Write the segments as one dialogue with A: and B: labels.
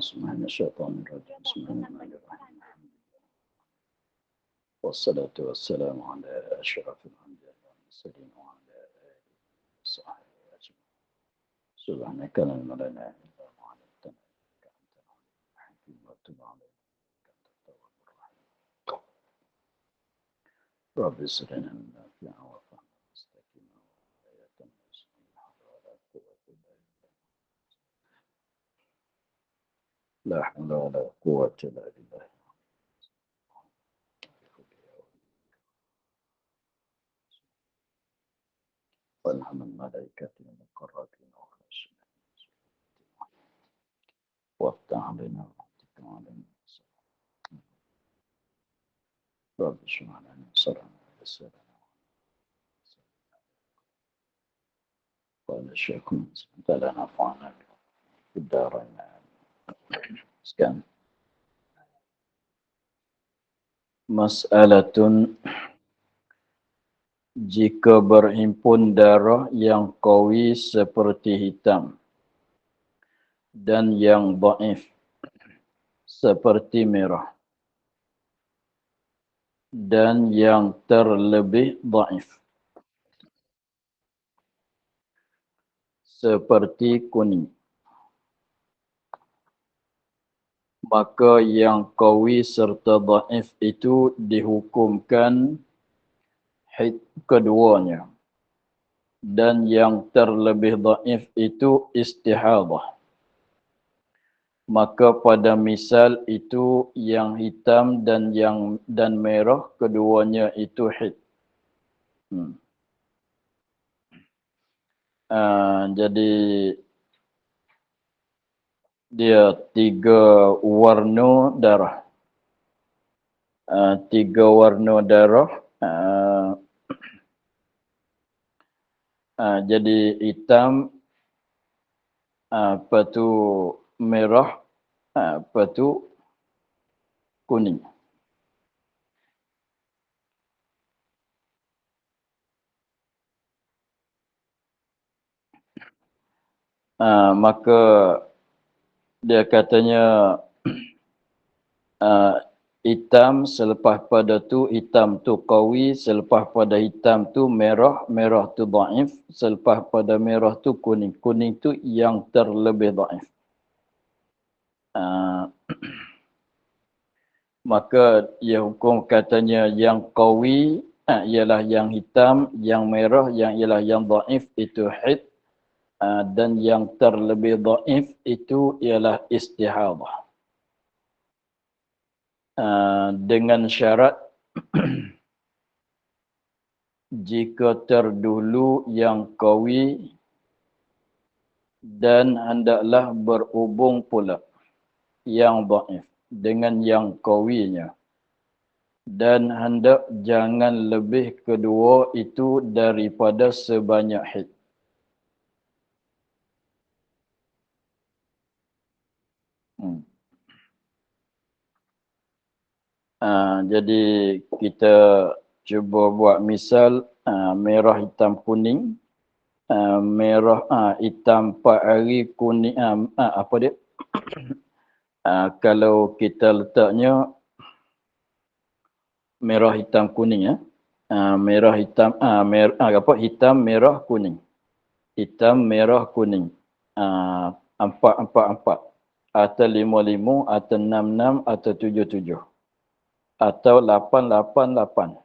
A: بالله من الشيطان الرجيم بسم الله الرحمن الرحيم والصلاة والسلام على أشرف الأنبياء والمرسلين وعلى آله وصحبه أجمعين سبحانك لا علم لنا إلا ما علمتنا إنك أنت العليم الحكيم وتب علينا إنك أنت التواب الرحيم رب يسر لنا نافعا وفهما مستقيما وهداية نجزم الحق ولا قوة إلا بالله لا حول ولا قوة إلا بالله والهم الملائكة المقربين وخاشعين وافتح علينا واتق علينا رب اشرح لنا صدرنا ويسر لنا قال الشيخ انت لا نفعنا في الدارين sekian mas'alatun jika berhimpun darah yang qawi seperti hitam dan yang dhaif seperti merah dan yang terlebih dhaif seperti kuning, maka yang qawi serta dhaif itu dihukumkan haid keduanya, dan yang terlebih dhaif itu istihadah. Maka pada misal itu yang hitam dan merah keduanya itu haid. Jadi dia tiga warna darah. Tiga warna darah. Jadi hitam, apa tu merah, apa tu kuning. Maka dia katanya hitam, selepas pada tu hitam tu qawi, selepas pada hitam tu merah, merah tu dhaif, selepas pada merah tu kuning, kuning tu yang terlebih dhaif. Maka ia hukum katanya yang qawi ialah yang hitam, yang merah yang ialah yang dhaif itu haid, dan yang terlebih dhaif itu ialah istihadah. Dengan syarat jika terdahulu yang qawi dan hendaklah berhubung pula yang dhaif dengan yang qawinya, dan hendak jangan lebih kedua itu daripada sebanyak haid. Jadi kita cuba buat misal merah hitam kuning, merah hitam 4 hari, kuning apa dia? Kalau kita letaknya merah hitam kuning ya. Merah hitam hitam merah kuning. Hitam merah kuning. 4-4-4 atau 5-5 atau 6-6 atau 7-7 atau 8-8-8.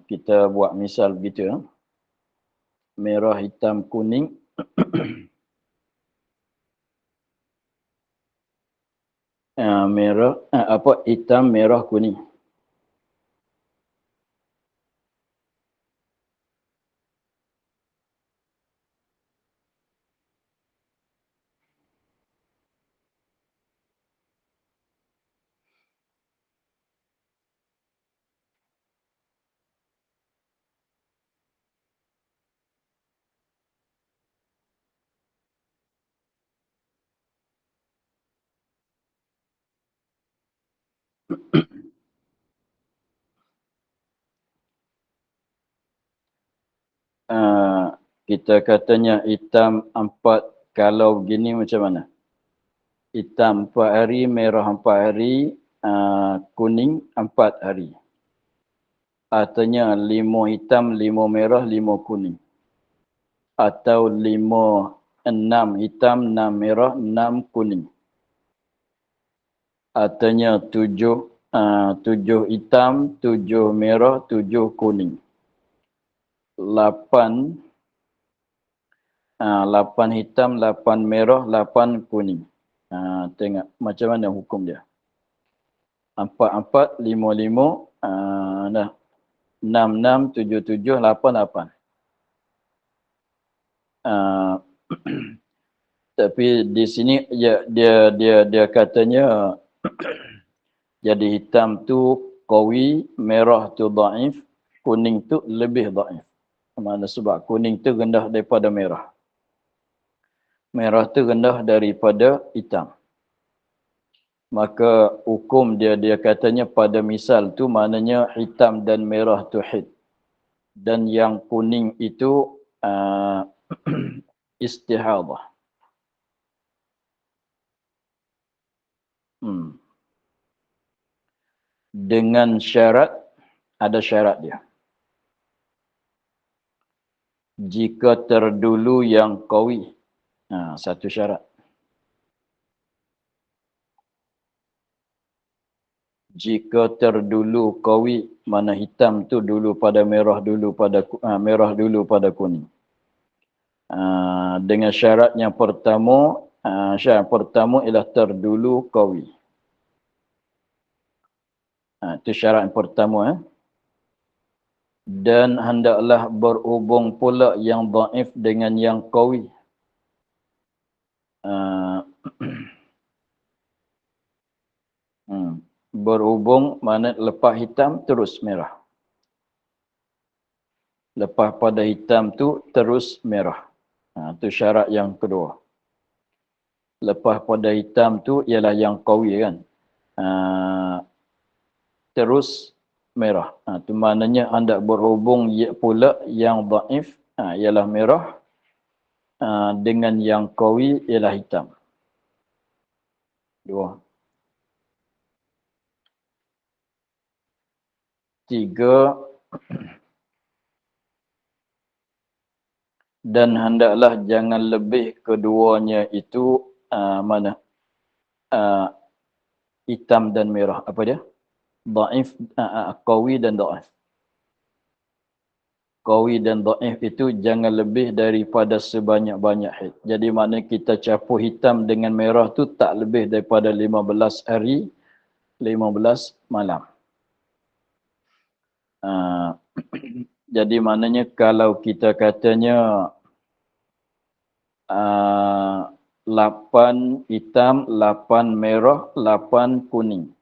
A: Kita buat misal begitu ya. Merah hitam kuning. Merah hitam merah kuning. Kita katanya hitam 4, kalau begini macam mana? Hitam 4 hari, merah 4 hari, kuning 4 hari. Artinya 5 hitam, 5 merah, 5 kuning. Atau 6 hitam, 6 merah, 6 kuning. Artinya 7 hitam, 7 merah, 7 kuning. 8 hitam, 8 merah, 8 kuning. Tengok macam mana hukum dia. 4, 4, 5, 5, dah. 6, 6, 7, 7, 8, 8. Tapi di sini dia katanya jadi hitam tu qawi, merah tu dhaif, kuning tu lebih dhaif. Mana sebab kuning tu rendah daripada merah. Merah tu rendah daripada hitam. Maka hukum dia katanya pada misal tu maknanya hitam dan merah tu hid. Dan yang kuning itu istihadah. Dengan syarat, ada syarat dia. Jika terdulu yang qawi. Satu syarat. Jika terdulu qawi, mana hitam tu dulu pada merah dulu pada kuning. Dengan syarat yang pertama, syarat pertama ialah terdulu qawi. Itu syarat yang pertama. Dan hendaklah berhubung pula yang dhaif dengan yang qawi. Berhubung mana lepas hitam terus merah. Lepas pada hitam tu terus merah. Itu syarat yang kedua. Lepas pada hitam tu ialah yang qawi kan. Terus merah. Itu maknanya hendak berhubung pula yang dhaif ialah merah dengan yang qawi ialah hitam. Dua. Tiga. Dan hendaklah jangan lebih keduanya itu hitam dan merah. Apa dia? Dhaif, qawi dan dhaif. Qawi dan dhaif itu jangan lebih daripada sebanyak-banyak hid. Jadi mana kita campur hitam dengan merah tu tak lebih daripada 15 hari, 15 malam. Jadi maknanya kalau kita katanya 8 hitam, 8 merah, 8 kuning.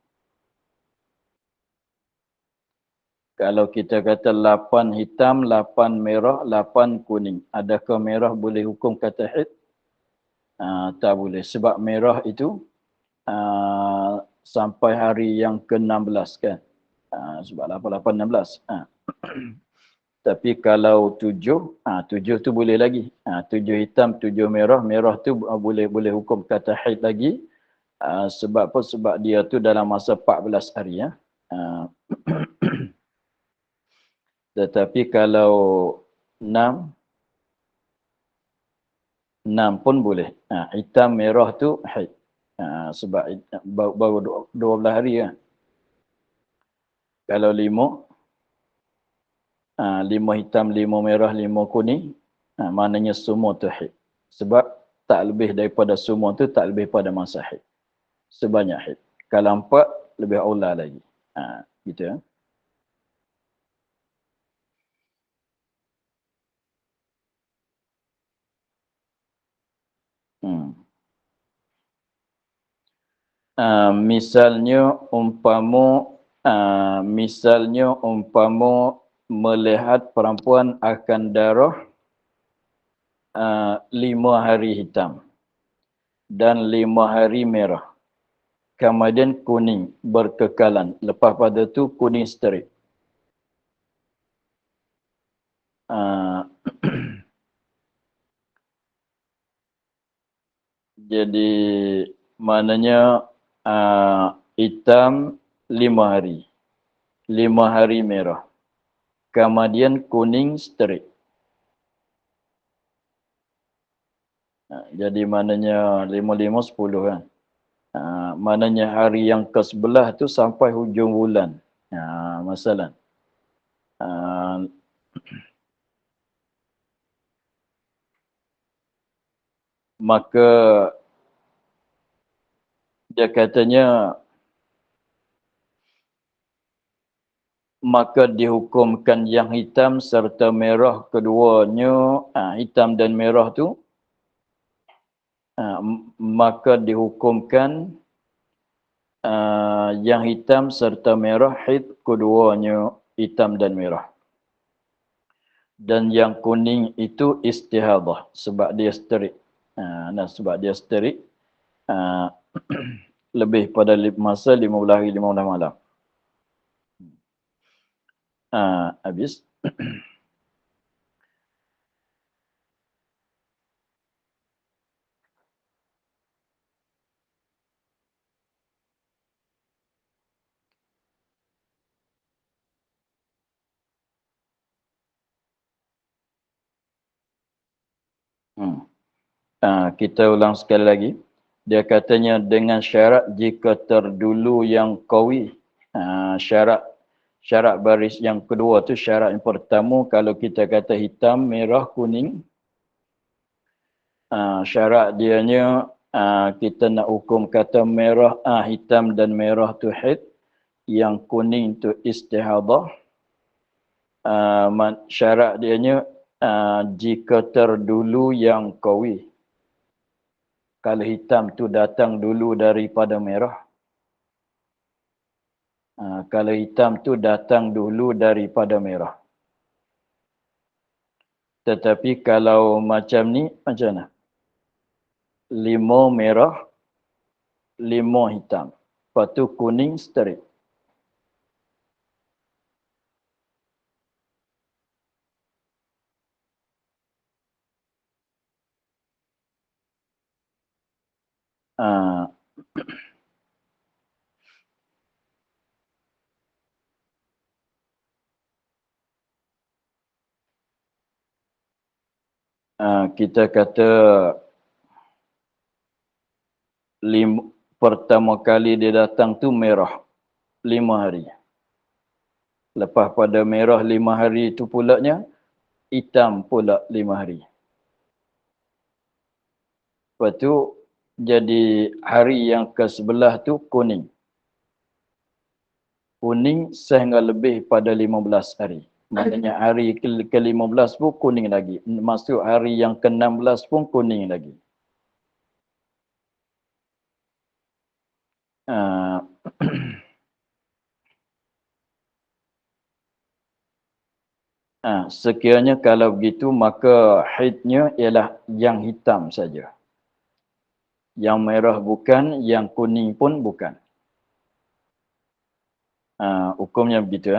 A: Kalau kita kata 8 hitam, 8 merah, 8 kuning. Adakah merah boleh hukum kata hid? Tak boleh. Sebab merah itu sampai hari yang ke-16 kan. Sebab 8, 8, 16. Tapi kalau 7, 7 tu boleh lagi. 7 hitam, 7 merah. Merah tu boleh hukum kata haid lagi. Sebab apa? Sebab dia tu dalam masa 14 hari. Tetapi kalau 6 pun boleh. Hitam, merah tu haid. Sebab baru 12 hari kan. Kalau 5 hitam, 5 merah, 5 kuning, maknanya semua tu haid. Sebab tak lebih daripada semua tu, tak lebih pada masa haid. Sebanyak haid. Kalau 4, lebih aula lagi. Gitu ya. Misalnya umpama melihat perempuan akan darah 5 hari hitam dan 5 hari merah. Kemudian kuning berkekalan. Lepas pada tu kuning straight. Jadi maknanya hitam 5 hari. 5 hari merah. Kemudian kuning straight. Jadi maknanya 5, 5, 10 kan. Maknanya hari yang ke-11 tu sampai hujung bulan. Masalah. Maka dia katanya maka dihukumkan yang hitam serta merah keduanya, hitam dan merah tu, maka dihukumkan yang hitam serta merah haid keduanya hitam dan merah. Dan yang kuning itu istihadah sebab dia sterik. Sebab dia sterik lebih pada masa 15 hari 15 malam. Habis. Kita ulang sekali lagi. Dia katanya dengan syarat jika terdulu yang qawi. Syarat baris yang kedua tu, syarat yang pertama kalau kita kata hitam, merah, kuning. Syarat dianya kita nak hukum kata merah, hitam dan merah tu haid. Yang kuning tu istihadah. Syarat dianya jika terdulu yang qawi. Kalau hitam tu datang dulu daripada merah. Kalau hitam tu datang dulu daripada merah. Tetapi kalau macam ni, macam mana? 5 merah, 5 hitam. Lepas tu kuning straight. Kita kata pertama kali dia datang tu merah 5 hari. Lepas pada merah 5 hari tu pulaknya hitam pula 5 hari. Lepas tu jadi hari yang ke-11 tu kuning. Kuning sehingga lebih pada 15 hari. Maknanya hari ke-15 pun kuning lagi. Masuk hari yang ke-16 pun kuning lagi. Sekiranya kalau begitu maka haidnya ialah yang hitam saja. Yang merah bukan, yang kuning pun bukan. Hukumnya begitu.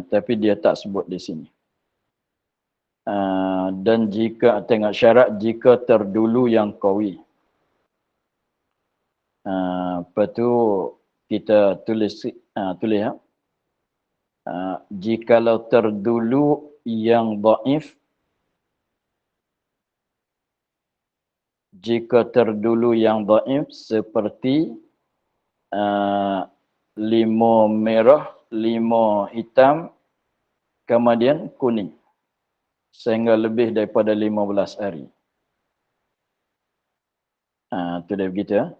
A: Tapi dia tak sebut di sini. Dan jika tengok syarat jika terdulu yang qawi. Lepas tu kita tulis ya. Jikalau terdulu yang dhaif, jika terdulu yang dhaif seperti 5 merah, 5 hitam, kemudian kuning. Sehingga lebih daripada 15 hari. Itu dia begitu ya.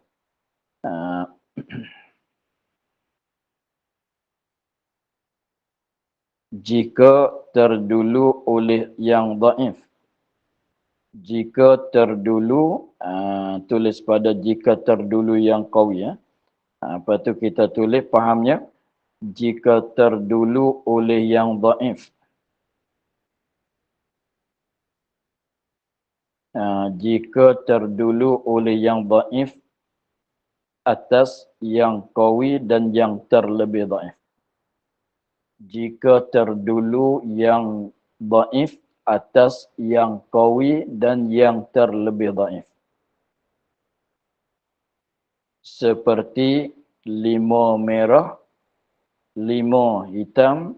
A: Jika terdulu oleh yang dhaif. Jika terdulu, tulis pada jika terdulu yang qawi ya. Lepas tu kita tulis fahamnya. Jika terdulu oleh yang dhaif. Jika terdulu oleh yang dhaif atas yang qawi dan yang terlebih dhaif. Jika terdulu yang dhaif atas yang qawi dan yang terlebih dhaif. seperti limau merah, limau hitam,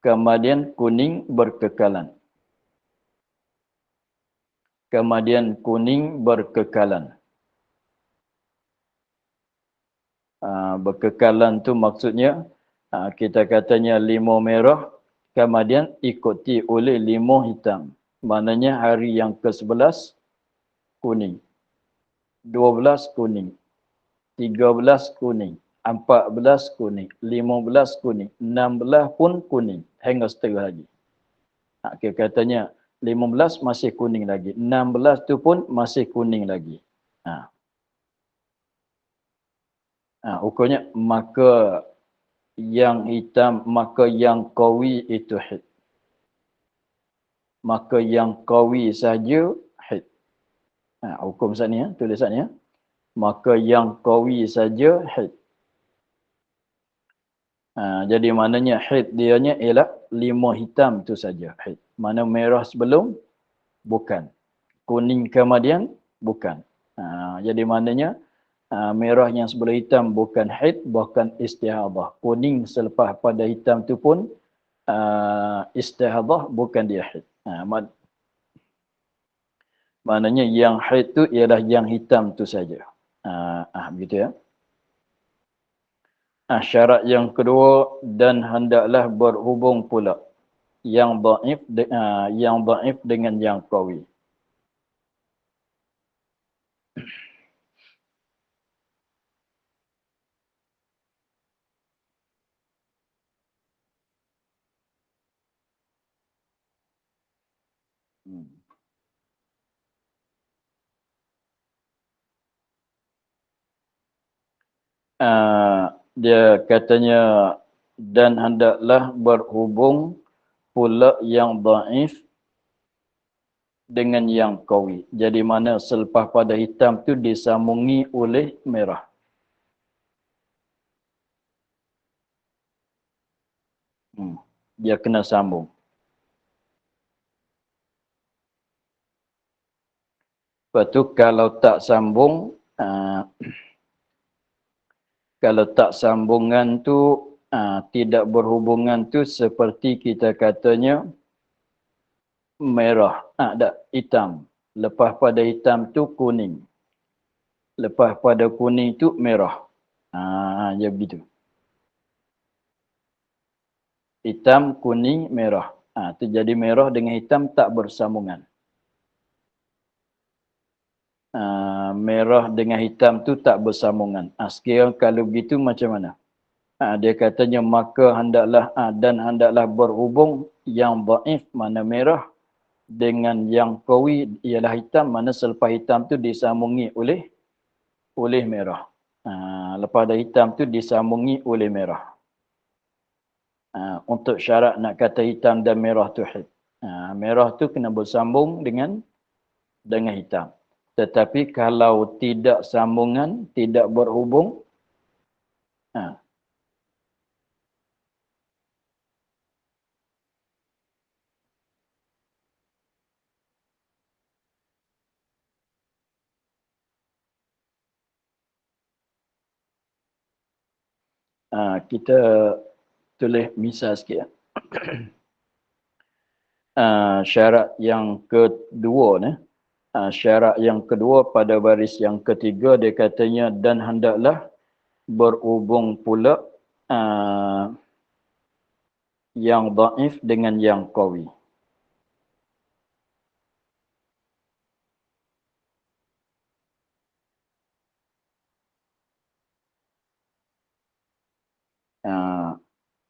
A: kemudian kuning berkekalan. Kemudian kuning berkekalan. Berkekalan tu maksudnya kita katanya limau merah, kemudian ikuti oleh limau hitam. Maknanya hari yang ke-11 kuning, 12 kuning, 13 kuning, 14 kuning, 15 kuning, 16 pun kuning, hingga seterusnya lagi. Kita katanya 15 masih kuning lagi, 16 tu pun masih kuning lagi. Ukurnya maka yang hitam, maka yang qawi itu haid. Maka yang qawi saja haid. Hukum sana, tulisannya. Maka yang qawi saja haid. Jadi maknanya haid dianya ialah limau hitam tu saja haid. Mana merah sebelum? Bukan. Kuning kemudian? Bukan. Jadi maknanya merah yang sebelum hitam bukan haid, bahkan istihadah. Kuning selepas pada hitam tu pun istihadah, bukan dia haid. Maknanya yang haid tu ialah yang hitam tu saja. Begitu ya. Syarat yang kedua, dan hendaklah berhubung pula yang dhaif dengan yang qawi. Dia katanya dan hendaklah berhubung pula yang dhaif dengan yang qawi. Jadi mana selepas pada hitam tu disambungi oleh merah. Dia kena sambung. Lepas tu kalau tak sambung, kalau tak sambungan tu tidak berhubungan tu seperti kita katanya merah, tak, hitam. Lepas pada hitam tu kuning. Lepas pada kuning tu merah. Ya begitu. Hitam, kuning, merah. Tu jadi merah dengan hitam tak bersambungan. Merah dengan hitam tu tak bersambungan. Sekarang kalau begitu macam mana? Dia katanya maka hendaklah dan hendaklah berhubung yang dhaif mana merah dengan yang qawi ialah hitam, mana selepas hitam tu disambungi oleh merah. Lepas dah hitam tu disambungi oleh merah. Untuk syarat nak kata hitam dan merah tu haid. Merah tu kena bersambung dengan hitam. Tetapi kalau tidak sambungan, tidak berhubung, kita tulis misal sikit. Syarat yang kedua ni, syarat yang kedua pada baris yang ketiga dia katanya dan hendaklah berhubung pula yang dhaif dengan yang qawi.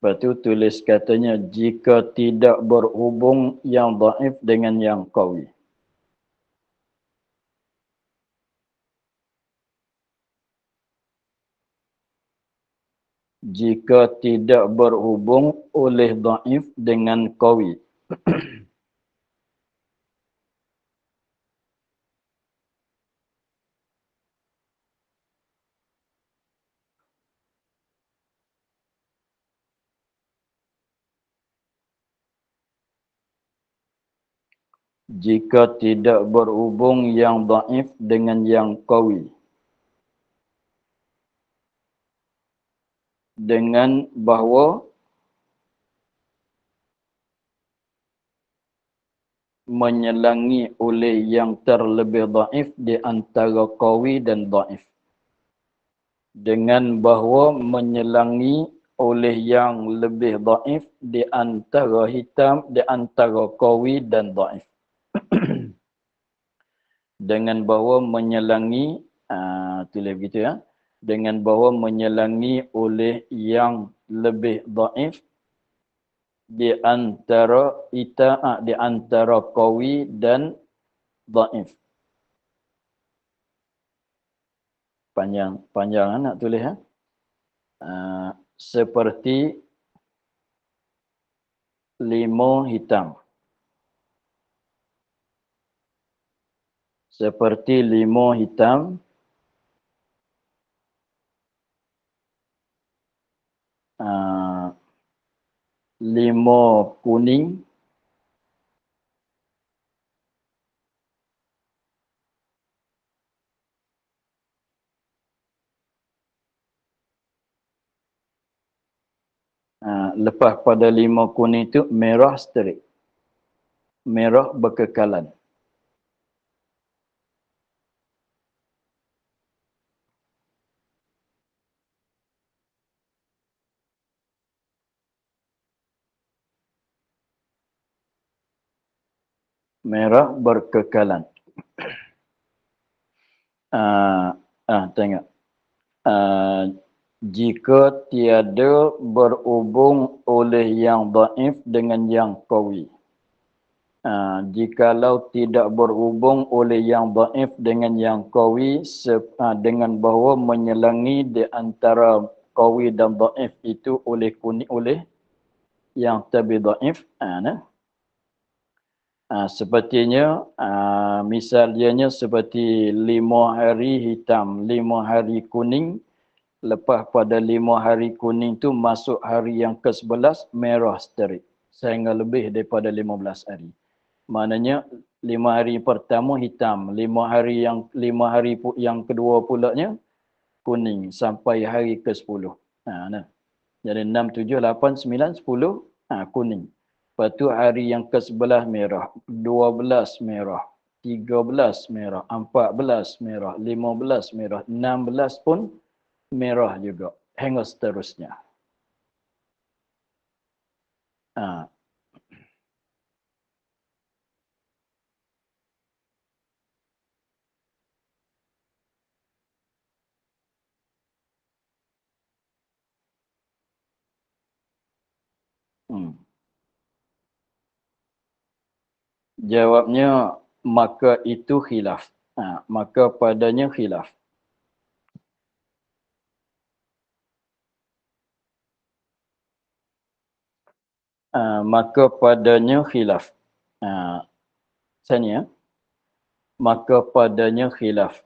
A: Lepas tu tulis katanya jika tidak berhubung yang dhaif dengan yang qawi. Jika tidak berhubung oleh dhaif dengan qawi. Jika tidak berhubung yang dhaif dengan yang qawi. dengan bahawa menyelangi oleh yang terlebih dhaif di antara qawi dan dhaif. Dengan bahawa menyelangi oleh yang lebih dhaif di antara qawi dan dhaif. Dengan bahawa menyelangi, tulis begitu ya. Dengan bahawa menyelangi oleh yang lebih dhaif di antara qawi dan dhaif. Panjang nak tulis ya. Seperti limau hitam. Seperti limau hitam, limau kuning, lepas pada limau kuning itu merah sterik. Merah berkekalan. Merah berkekalan. Tengok. Jika tiada berhubung oleh yang dhaif dengan yang qawi. Jikalau tidak berhubung oleh yang dhaif dengan yang qawi, dengan bahawa menyelangi di antara qawi dan dhaif itu oleh yang tabi dhaif. Sepertinya, misalnya seperti 5 hari hitam, 5 hari kuning. Lepas pada 5 hari kuning tu masuk hari yang ke-11 merah sterik. Sehingga lebih daripada 15 hari. Maknanya 5 hari pertama hitam, 5 hari yang kedua pulaknya kuning sampai hari ke-10. Jadi 6, 7, 8, 9, 10 kuning. Lepas tu hari yang ke-11 merah, 12 merah, 13 merah, 14 merah, 15 merah, 16 pun merah juga. Hingga seterusnya. Ha. Jawabnya, maka itu khilaf. Maka padanya khilaf. Maka padanya khilaf. Sanya. Maka padanya khilaf.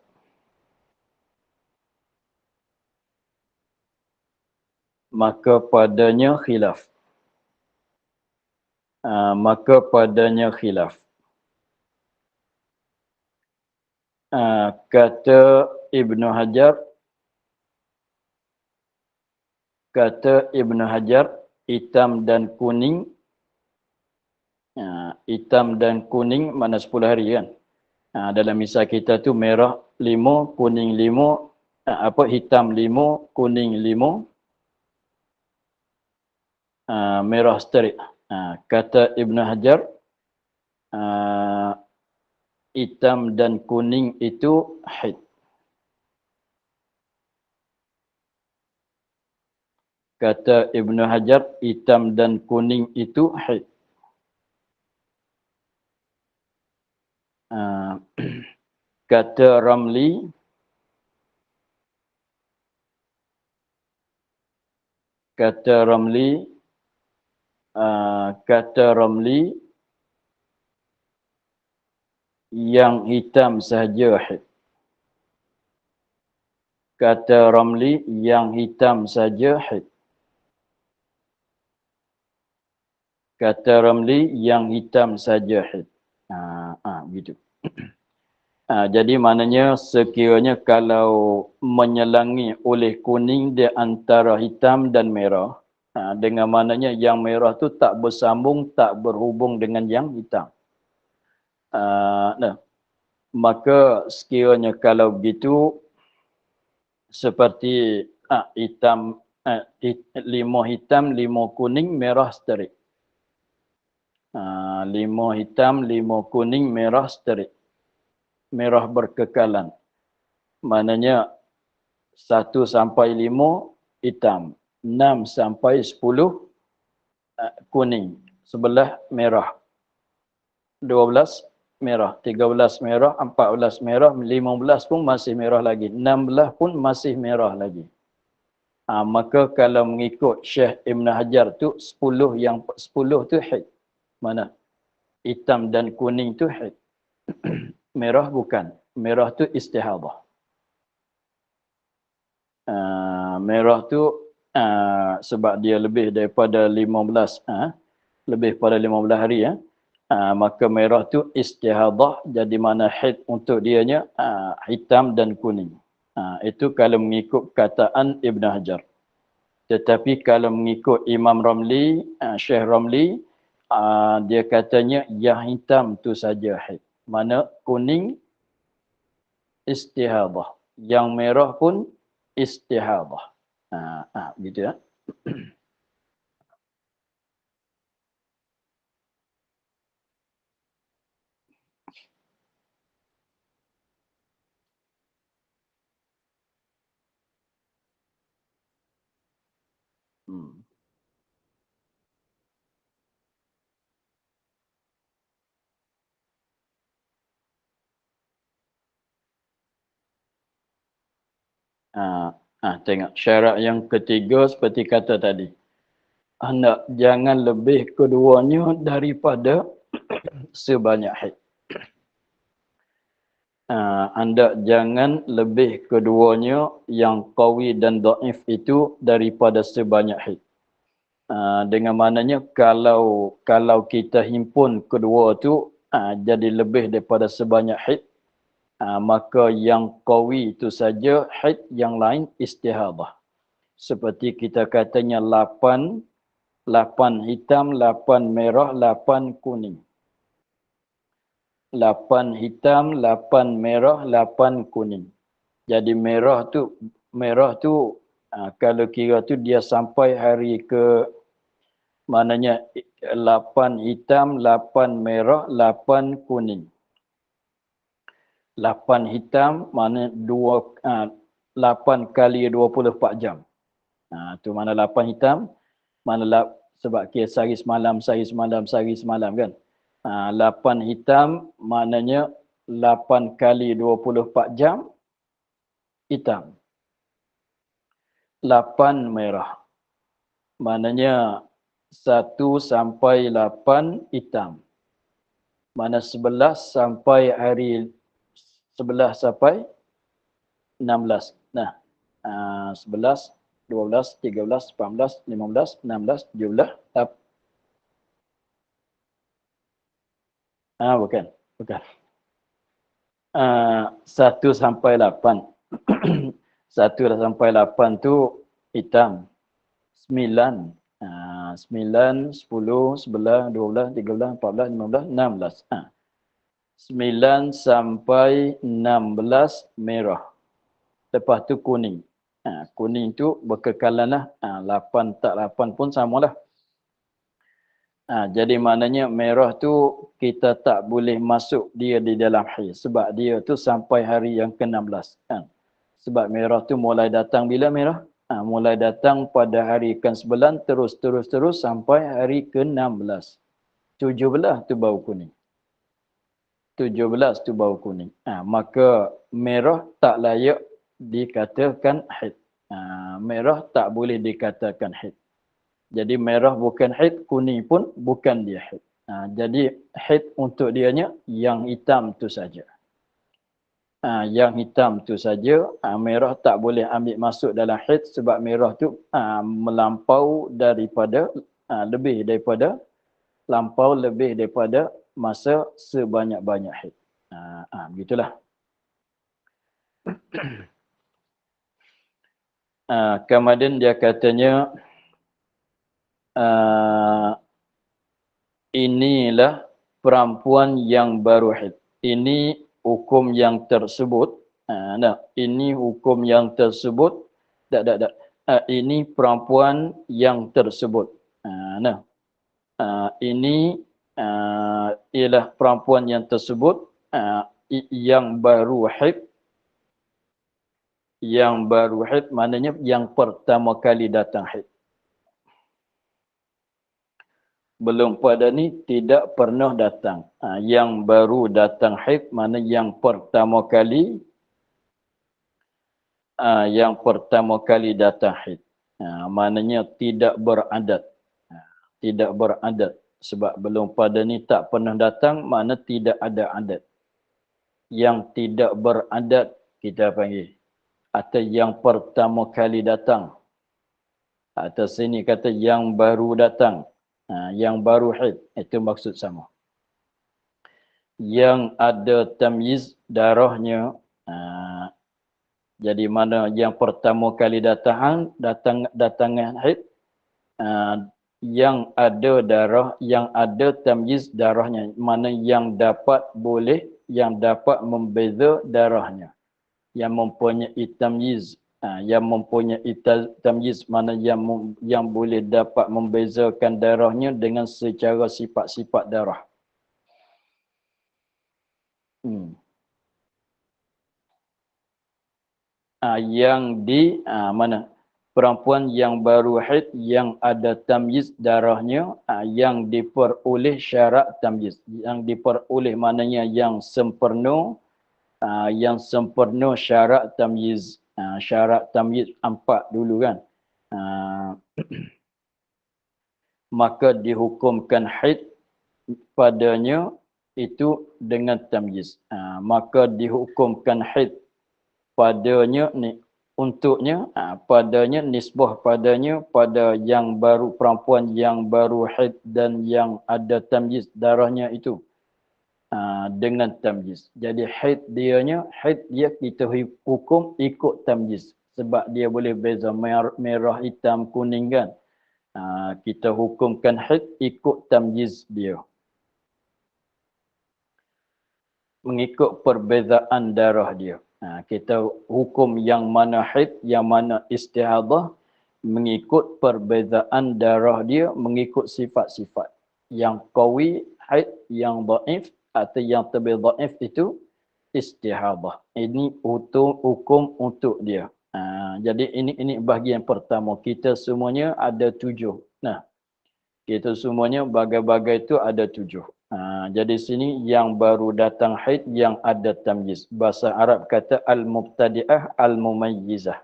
A: Maka padanya khilaf. Maka padanya khilaf. Kata Ibnu Hajar, hitam dan kuning. Hitam dan kuning mana 10 hari kan? Dalam misal kita tu merah 5, kuning 5, hitam 5, kuning 5, merah sterik. Kata Ibnu Hajar, hitam dan kuning itu haid. Kata Ibnu Hajar, hitam dan kuning itu haid. Kata Ramli, yang hitam sahaja haid. Kata Ramli, yang hitam saja haid. Kata Ramli, yang hitam saja haid. Begitu. Jadi maknanya sekiranya kalau menyelangi oleh kuning di antara hitam dan merah, dengan maknanya yang merah tu tak bersambung, tak berhubung dengan yang hitam. Nah, maka sekiranya kalau begitu, seperti hitam, lima hitam, lima kuning, merah seterik. Lima hitam, lima kuning, merah seterik. Merah berkekalan. Maknanya 1 sampai 5 hitam, 6 sampai 10 kuning, 11 merah, 12 merah, 13 merah, 14 merah, 15 pun masih merah lagi, 16 pun masih merah lagi. Maka kalau mengikut Syekh Ibn Hajar tu 10 tu haid. Mana? Hitam dan kuning tu haid. Merah bukan. Merah tu istihadah. Merah tu sebab dia lebih daripada 15 lebih pada 15 hari maka merah tu istihadah, jadi mana haid untuk dianya hitam dan kuning. Itu kalau mengikut kataan Ibn Hajar. Tetapi kalau mengikut Imam Ramli, Syekh Ramli, dia katanya yang hitam tu saja haid. Mana kuning istihadah, yang merah pun istihadah. Gitu ya. Tengok syarat yang ketiga seperti kata tadi. Hendak jangan lebih keduanya daripada sebanyak haid. Anda jangan lebih keduanya yang qawi dan dhaif itu daripada sebanyak haid. Dengan maknanya kalau kita himpun kedua tu jadi lebih daripada sebanyak haid, maka yang qawi itu saja haid, yang lain istihadah. Seperti kita katanya 8 hitam, 8 merah, 8 kuning. 8 hitam, 8 merah, 8 kuning. Jadi merah tu kalau kira tu dia sampai hari ke maknanya 8 hitam, 8 merah, 8 kuning. 8 hitam mana 8 kali 24 jam. Tu mana 8 hitam, mana sebab kira sehari semalam, sehari semalam, sehari semalam kan. 8 hitam maknanya 8 kali 24 jam hitam. 8 merah. Maknanya 1 sampai 8 hitam. Mana 11 sampai hari 11 sampai 16. Nah, 11, 12, 13, 14, 15, 16, 17. Bukan. Bukan. 1 sampai 8. 1 sampai 8 tu hitam. 9. 9, 10, 11, 12, 13, 14, 15, 16. 9 sampai 16 merah. Lepas tu kuning. Kuning tu berkekalan lah. 8 tak 8 pun samalah. Jadi maknanya merah tu kita tak boleh masuk dia di dalam haid. Sebab dia tu sampai hari yang ke-16. Sebab merah tu mulai datang bila merah? Mulai datang pada hari ke-9 terus sampai hari ke-16. 17 tu bau kuning. 17 tu bau kuning. Maka merah tak layak dikatakan haid. Merah tak boleh dikatakan haid. Jadi merah bukan haid, kuning pun bukan dia haid. Jadi haid untuk dianya yang hitam tu saja. Yang hitam tu saja, merah tak boleh ambil masuk dalam haid sebab merah tu melampau daripada lebih daripada masa sebanyak-banyak haid. Begitulah. Kemudian dia katanya inilah perempuan yang baru haid. Ini hukum yang tersebut. Ini hukum yang tersebut. Ini perempuan yang tersebut. Ini ialah perempuan yang tersebut yang baru haid. Yang baru haid maknanya yang pertama kali datang haid. Belum pada ni tidak pernah datang. Yang baru datang haid mana yang pertama kali datang haid. Maknanya tidak beradat. Tidak beradat. Sebab belum pada ni tak pernah datang, mana tidak ada adat. Yang tidak beradat kita panggil. Atau yang pertama kali datang. Atau sini kata yang baru datang. Yang baru haid. Itu maksud sama. Yang ada tamyiz darahnya. Jadi mana yang pertama kali datangan haid. Yang ada darah, yang ada tamyiz darahnya. Mana yang dapat membeza darahnya. Yang mempunyai tamyiz. Yang mempunyai tamyiz mana yang boleh dapat membezakan darahnya dengan secara sifat-sifat darah. Yang di mana perempuan yang baru haid yang ada tamyiz darahnya yang diperoleh syarat tamyiz. Yang diperoleh maknanya yang sempurna syarat tamyiz. Syarat tamyiz 4 dulu kan. Maka dihukumkan haid padanya itu dengan tamyiz. Maka dihukumkan haid padanya ni untuknya padanya nisbah padanya pada yang baru perempuan yang baru haid dan yang ada tamyiz darahnya itu dengan tamyiz. Jadi haid dia kita hukum ikut tamyiz sebab dia boleh beza merah, hitam, kuning kan. Kita hukumkan haid ikut tamyiz dia. Mengikut perbezaan darah dia. Kita hukum yang mana haid, yang mana istihadah mengikut perbezaan darah dia, mengikut sifat-sifat. Yang qawi haid, yang dhaif atau yang lebih dhaif itu istihadah. Ini hukum untuk dia. Jadi ini bahagian pertama. Kita semuanya ada 7. Kita semuanya bagai-bagai itu ada 7. Jadi sini yang baru datang haid yang ada tamyiz. Bahasa Arab kata al-mubtadi'ah al-mumayyizah.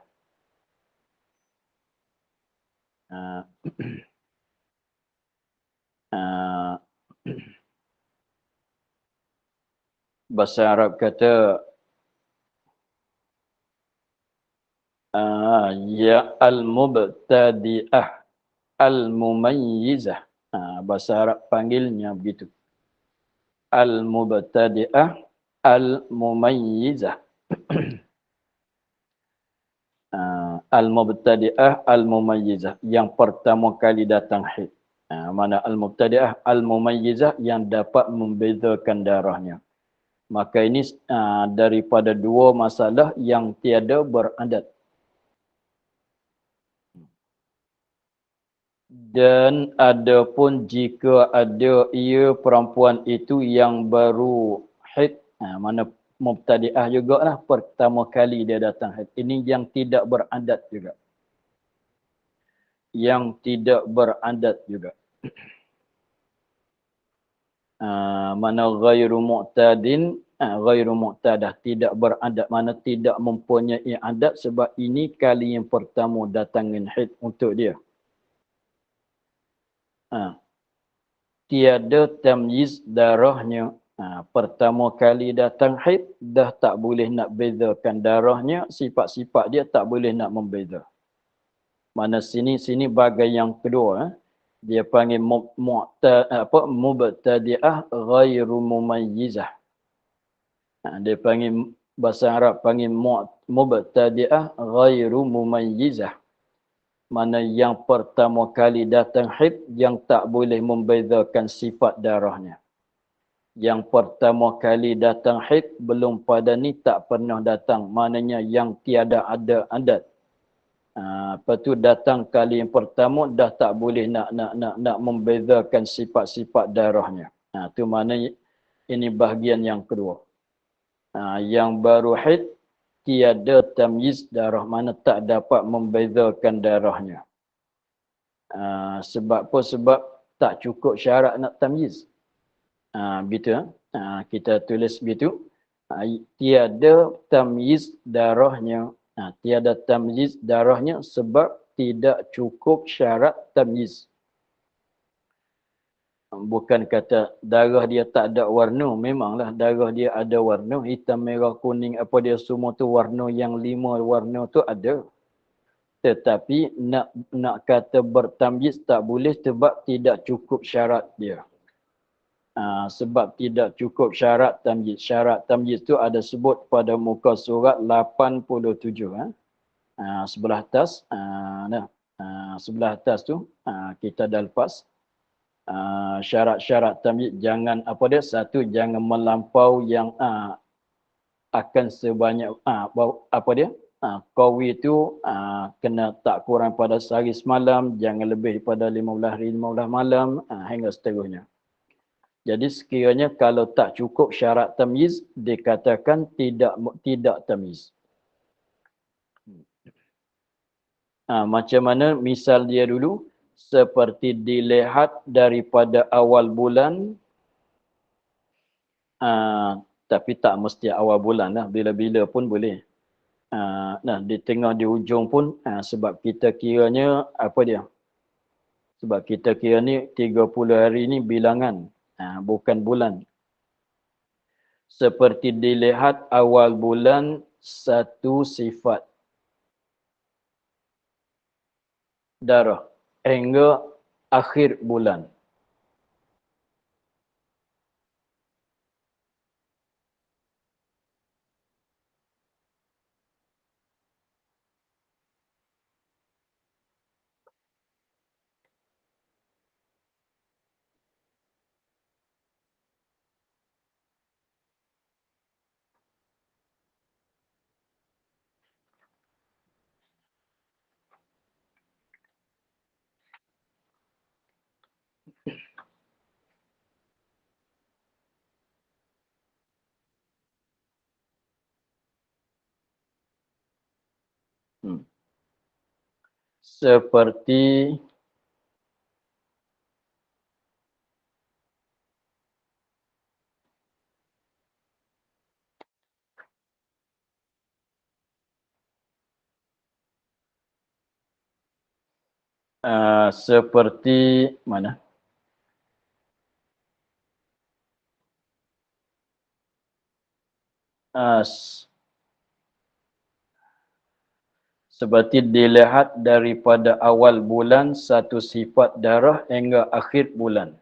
A: Bahasa Arab kata ya al-mubtadi'ah al-mumayyizah. Bahasa Arab panggilnya begitu. Al-mubtadi'ah al-mumayyizah. Al-mubtadi'ah al-mumayyizah yang pertama kali datang haid. Mana al-mubtadi'ah al-mumayyizah yang dapat membezakan darahnya. Maka ini daripada 2 masalah yang tiada beradat. Dan adapun jika ada ia perempuan itu yang baru haid, mana mubtadi'ah jugalah pertama kali dia datang haid. Ini yang tidak beradat juga. Yang tidak beradat juga. Mana ghairu mu'tadin, ghairu mu'tadah, tidak beradat, mana tidak mempunyai adat sebab ini kali yang pertama datangin haid untuk dia. Tiada tamyiz darahnya. Pertama kali datang haid dah tak boleh nak bezakan darahnya, sifat-sifat dia tak boleh nak membeza. Mana sini bagai yang kedua, dia panggil mubtadi'ah ghairu mumayyizah. Dia panggil Bahasa Arab panggil mubtadi'ah ghairu mumayyizah. Mana yang pertama kali datang haid yang tak boleh membezakan sifat darahnya. Yang pertama kali datang haid belum pada ni tak pernah datang. Maknanya yang tiada ada adat. Lepas tu datang kali yang pertama dah tak boleh nak membezakan sifat-sifat darahnya. Tu maknanya ini bahagian yang kedua. Yang baru haid tiada tamyiz darah, mana tak dapat membezakan darahnya. Sebab apa? Sebab tak cukup syarat nak tamyiz. Begitu. Kita tulis begitu. Tiada tamyiz darahnya. Tiada tamyiz darahnya sebab tidak cukup syarat tamyiz. Bukan kata darah dia tak ada warna. Memanglah darah dia ada warna. Hitam, merah, kuning, apa dia semua tu warna yang 5 warna tu ada. Tetapi nak kata bertamyiz tak boleh sebab tidak cukup syarat dia. Sebab tidak cukup syarat tamyiz. Syarat tamyiz tu ada sebut pada muka surat 87. Sebelah atas. Sebelah atas tu kita dah lepas. Syarat-syarat tamyiz jangan apa dia? Satu, jangan melampau yang akan sebanyak apa dia? Qawi tu kena tak kurang pada sehari semalam, jangan lebih daripada 15 hari 15 malam hingga seterusnya. Jadi sekiranya kalau tak cukup syarat tamyiz dikatakan tidak tamyiz. Macam mana misal dia dulu, seperti dilihat daripada awal bulan, tapi tak mesti awal bulan lah, bila-bila pun boleh. Di tengah, di ujung pun, sebab kita kiranya apa dia? Sebab kita kira ni 30 hari ni bilangan, bukan bulan. Seperti dilihat awal bulan satu sifat darah hingga akhir bulan. Seperti seperti mana? Seperti dilihat daripada awal bulan satu sifat darah hingga akhir bulan.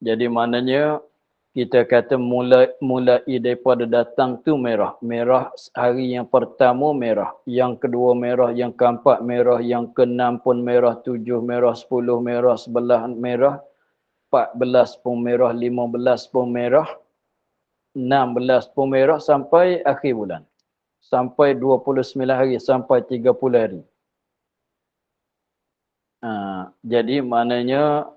A: Jadi maknanya kita kata mulai daripada datang tu merah. Merah hari yang pertama merah. Yang kedua merah. Yang keempat merah. Yang keenam pun merah. 7 merah. 10 merah. 11 merah. 14 pun merah. 15 pun merah. 16 pun merah sampai akhir bulan. Sampai 29 hari. Sampai 30 hari. Jadi maknanya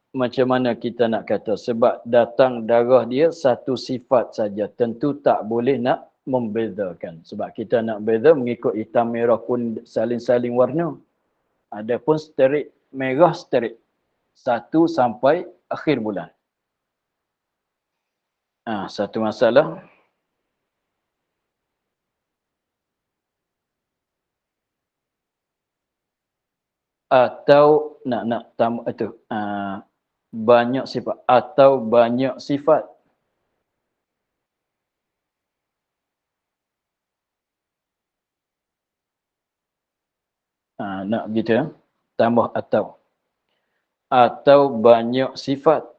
A: macam mana kita nak kata? Sebab datang darah dia satu sifat saja. Tentu tak boleh nak membezakan. Sebab kita nak beza mengikut hitam, merah, kuning, saling-saling warna. Adapun sterik, merah sterik. 1 sampai akhir bulan. Satu masalah. Atau nak tambah itu. Banyak sifat. Atau banyak sifat. Nak begitu ya. Tambah atau. Atau banyak sifat.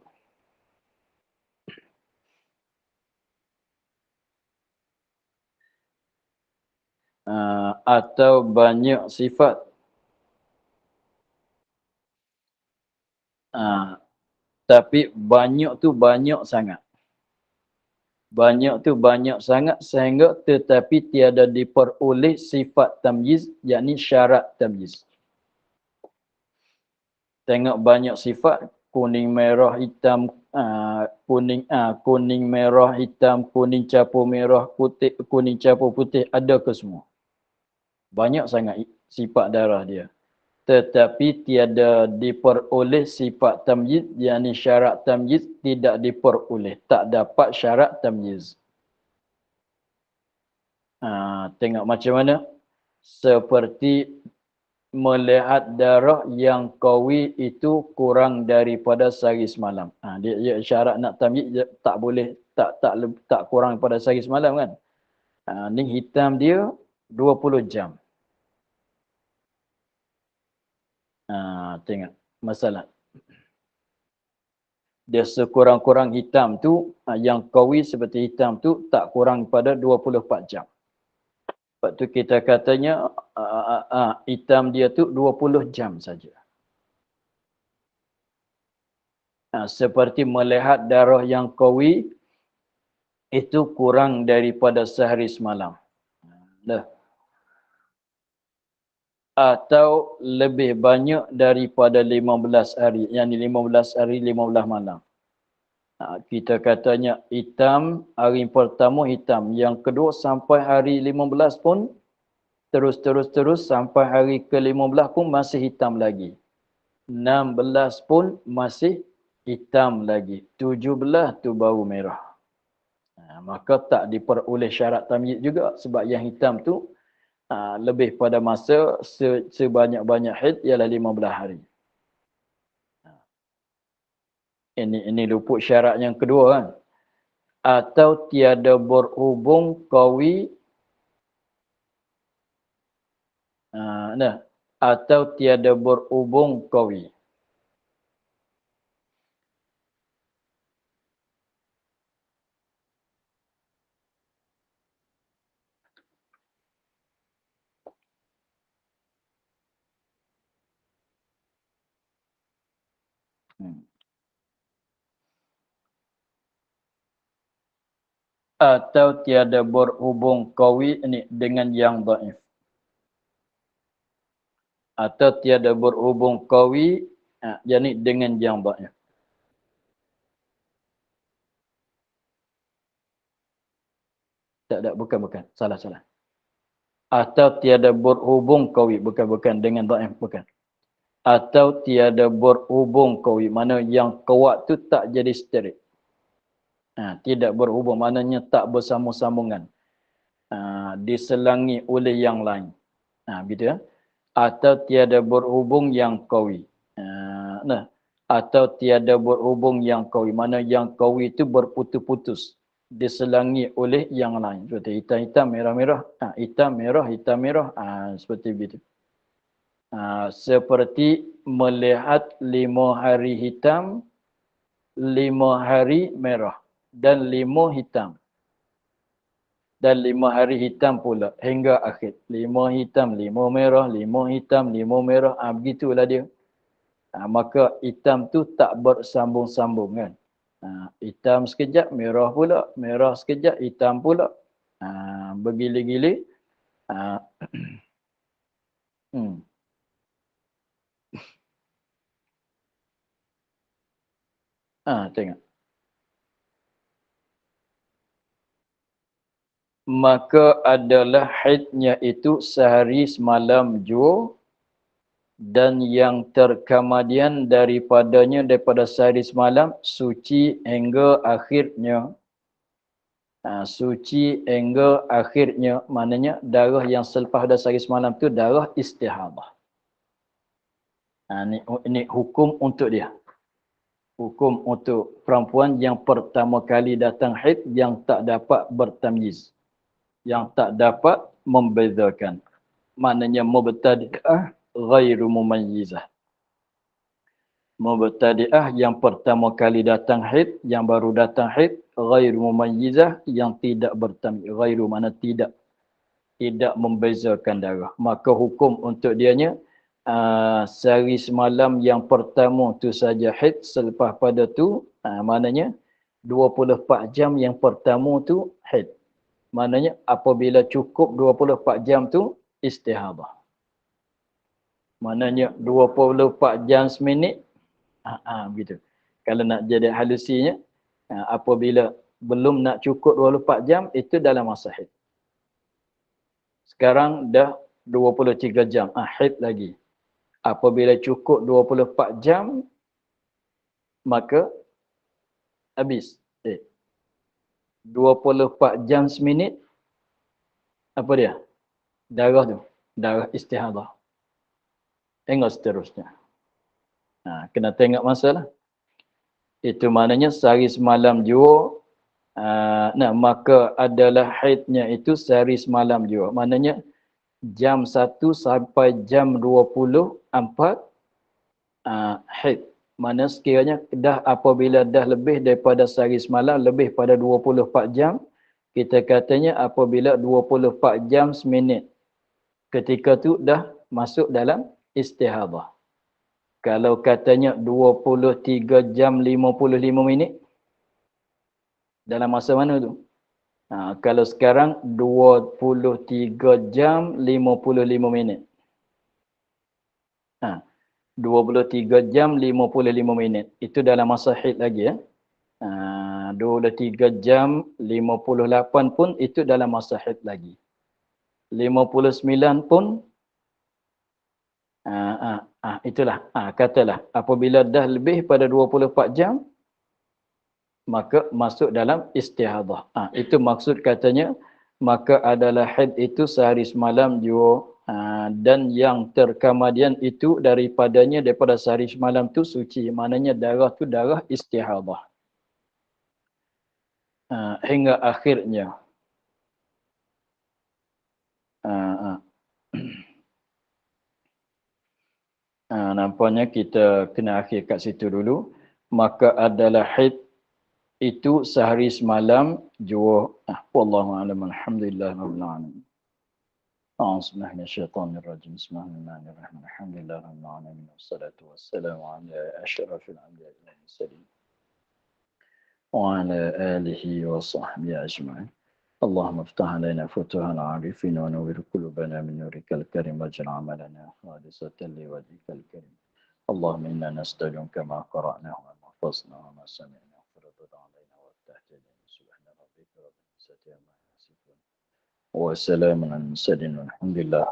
A: atau banyak sifat. Tapi banyak tu banyak sangat. Banyak tu banyak sangat sehingga tetapi tiada diperoleh sifat tamyiz, yakni syarat tamyiz. Tengok banyak sifat, kuning, merah, hitam, kuning, merah, hitam, kuning, capur, merah, putih, kuning, capur, putih, ada ke semua. Banyak sangat sifat darah dia. Tetapi tiada diperoleh sifat tamyiz, yakni syarat tamyiz tidak diperoleh. Tak dapat syarat tamyiz. Tengok macam mana? Seperti melihat darah yang qawi itu kurang daripada sehari semalam. Dia syarat nak tamyiz tak boleh tak kurang daripada sehari semalam kan. Ni hitam dia 20 jam. Tengok masalah. Dia sekurang-kurang hitam tu, yang qawi seperti hitam tu tak kurang pada 24 jam. Sebab tu kita katanya hitam dia tu 20 jam saja. Seperti melihat darah yang qawi itu kurang daripada sehari semalam. Atau lebih banyak daripada 15 hari. Yang 15 hari, 15 malam. Kita katanya hitam, hari pertama hitam. Yang kedua sampai hari 15 pun terus sampai hari ke-15 pun masih hitam lagi. 16 pun masih hitam lagi. 17 tu baru merah. Maka tak diperoleh syarat tamyiz juga sebab yang hitam tu lebih pada masa sebanyak-banyak haid ialah 15 hari. Ini luput syarat yang kedua kan. Atau tiada berhubung qawi atau tiada berhubung qawi. Atau tiada berhubung qawi ini dengan yang dhaif. Atau tiada berhubung qawi yakni dengan yang dhaif. Tak, bukan. Salah. Atau tiada berhubung qawi, bukan dengan dhaif, bukan. Atau tiada berhubung qawi, mana yang kuat tu tak jadi steril. Tidak berhubung, maknanya tak bersambung-sambungan. Diselangi oleh yang lain. Begitu ya. Atau tiada berhubung yang qawi. Atau tiada berhubung yang qawi, mana yang qawi itu berputus-putus. Diselangi oleh yang lain. Seperti hitam-hitam, merah-merah. Hitam, merah. Seperti begitu. Seperti melihat 5 hari hitam, 5 hari merah. Dan 5 hitam. Dan 5 hari hitam pula hingga akhir. 5 hitam, 5 merah, 5 hitam, 5 merah. Begitulah dia. Maka hitam tu tak bersambung-sambung kan. Hitam sekejap, merah pula. Merah sekejap, hitam pula. Bergili-gili. Tengok. Maka adalah haidnya itu sehari semalam jua dan yang terkemudian daripadanya daripada sehari semalam suci hingga akhirnya. Suci hingga akhirnya maknanya darah yang selepas dah sehari semalam tu darah istihadah. Ini hukum untuk dia. Hukum untuk perempuan yang pertama kali datang haid yang tak dapat bertamyiz. Yang tak dapat membezakan. Maknanya mubtadi'ah ghairu mumayyizah. Mubtadi'ah yang pertama kali datang haid, yang baru datang haid, ghairu mumayyizah yang tidak bertamyiz. Ghairu mana tidak. tidak membezakan darah. Maka hukum untuk dianya sehari semalam yang pertama tu saja haid, selepas pada tu maknanya 24 jam yang pertama tu haid. Maknanya apabila cukup 24 jam tu istihadah. Maknanya 24 jam seminit begitu. Kalau nak jadi halusinya apabila belum nak cukup 24 jam itu dalam masa haid. Sekarang dah 23 jam haid lagi. Apabila cukup 24 jam maka habis. 24 jam seminit apa dia? Darah tu. Darah istihadah. Tengok seterusnya. Kena tengok masa lah. Itu maknanya sehari semalam juga. Maka adalah haidnya itu sehari semalam juga. Maknanya jam 1 sampai jam 24 haid. Mana sekiranya dah apabila dah lebih daripada sehari semalam, lebih pada 24 jam, kita katanya apabila 24 jam seminit. Ketika tu dah masuk dalam istihadah. Kalau katanya 23 jam 55 minit, dalam masa mana tu? Kalau sekarang 23 jam 55 minit. 23 jam 55 minit. Itu dalam masa haid lagi ya. 23 jam 58 pun itu dalam masa haid lagi. 59 pun itulah. Katalah apabila dah lebih pada 24 jam maka masuk dalam istihadah. Itu maksud katanya maka adalah haid itu sehari semalam juga. Dan yang terkemudian itu daripadanya daripada sehari semalam tu suci. Maknanya darah tu darah istihadah. Hingga akhirnya. Nampaknya kita kena akhir kat situ dulu. Maka adalah haid itu sehari semalam juga. Wallahu a'lam. Alhamdulillah rabbil alamin. Bismillah minasyaitanir rajim. Bismillahirrahmanirrahim. Alhamdulillah rabbil alamin. Wassalatu wassalamu ala asyrafil anbiya'i wal mursalin. Wa ala alihi wa sahbihi ajma'in. اللهم افتح علينا فتوح العارفين ونور قلوبنا من نورك الكريم واجعل عملنا خالصة لوجهك الكريم. اللهم إنا نستجون كما قرأناه وما حفظناه وما سمعناه فرض علينا وافتح علينا. سبحان ربك رب العزة عما يصفون وسلام على المرسلين والحمد لله.